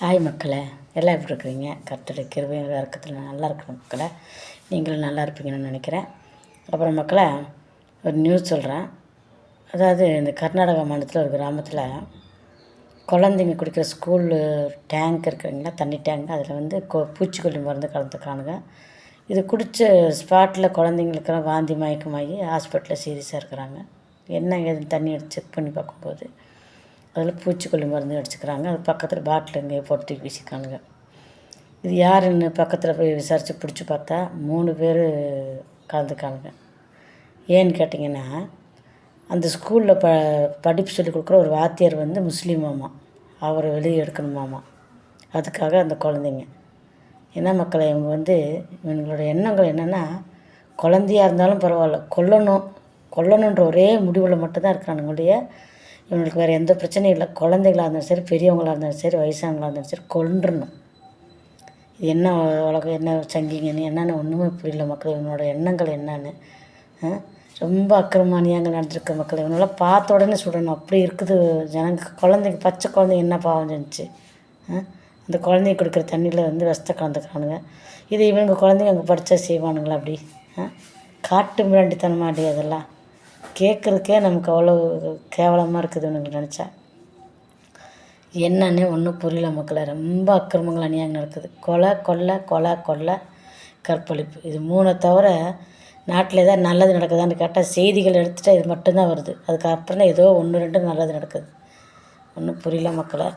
Hi மக்களே, எல்லாம் எப்படி இருக்கிறீங்க? கர்த்தருடைய கிருபையும் இறக்கத்தில் நல்லா இருக்கிற மக்களே, நீங்களும் நல்லா இருப்பீங்கன்னு நினைக்கிறேன். அப்புறம் மக்களே, ஒரு நியூஸ் சொல்கிறேன். அதாவது இந்த கர்நாடகா மாநிலத்தில் ஒரு கிராமத்தில் குழந்தைங்க குடிக்கிற ஸ்கூலு டேங்க் இருக்குதுங்களா, தண்ணி டேங்க், அதில் வந்து பூச்சிக்கொல்லி மருந்து கலந்துக்கானுங்க. இது குடித்த ஸ்பாட்டில் குழந்தைங்களுக்கெல்லாம் வாந்தி மயக்கமாகி ஹாஸ்பிட்டலில் சீரியஸாக இருக்கிறாங்க. என்ன ஏதுன்னு தண்ணி எடுத்து செக் பண்ணி பார்க்கும்போது அதில் பூச்சிக்கொல்லி மருந்து அடிச்சுக்கிறாங்க. அது பக்கத்தில் பாட்டில் எங்கேயோ போட்டு தூக்கி வீசிக்கானுங்க. இது யாருன்னு பக்கத்தில் போய் விசாரித்து பிடிச்சி பார்த்தா 3 பேர் கலந்துக்கானுங்க. ஏன்னு கேட்டிங்கன்னா, அந்த ஸ்கூலில் படிப்பு சொல்லிக் கொடுக்குற ஒரு வாத்தியார் வந்து முஸ்லீமாமா, அவரை வெளியே எடுக்கணுமாமா. அதுக்காக அந்த குழந்தைங்க என்ன மக்களை, இவங்க வந்து இவங்களோட எண்ணங்கள் என்னென்னா, குழந்தையாக இருந்தாலும் பரவாயில்ல, கொல்லணுன்ற ஒரே முடிவில் மட்டும்தான் இருக்கிறானுங்களுடைய. இவங்களுக்கு வேறு எந்த பிரச்சனையும் இல்லை. குழந்தைகளாக இருந்தாலும் சரி, பெரியவங்களாக இருந்தாலும் சரி, வயசானவங்களாக இருந்தாலும் சரி, கொன்றுணும். இது என்ன உலகம், என்ன சங்கிங்கன்னு என்னென்னு ஒன்றுமே புரியல மக்கள். இவனோட எண்ணங்கள் என்னன்னு ரொம்ப அக்கிரமானியாங்க நடந்திருக்க மக்கள். இவனெல்லாம் பார்த்த உடனே சுடணும், அப்படி இருக்குது ஜனங்க. குழந்தைங்க, பச்சை குழந்தைங்க என்ன பாவம் செஞ்சுச்சு? அந்த குழந்தைங்க கொடுக்குற தண்ணியில் வந்து விஷத்தை கலந்துக்கிறானுங்க. இது இவங்க குழந்தைங்க அங்கே படித்தா செய்வானுங்களா அப்படி? காட்டு மிராண்டித்தனமாடி அதெல்லாம் கேட்குறதுக்கே நமக்கு அவ்வளோ கேவலமாக இருக்குது எனக்கு நினச்சா. என்னன்னே ஒன்றும் புரியல மக்களை. ரொம்ப அக்கிரமங்கள் அநியாயம் நடக்குது. கொலை, கற்பழிப்பு, இது 3 தவிர நாட்டில் ஏதாவது நல்லது நடக்குதான்னு கேட்டால் செய்திகள் எடுத்துகிட்டா இது மட்டும்தான் வருது. அதுக்கப்புறம் ஏதோ 1 2 நல்லது நடக்குது. ஒன்றும் புரியல மக்களை.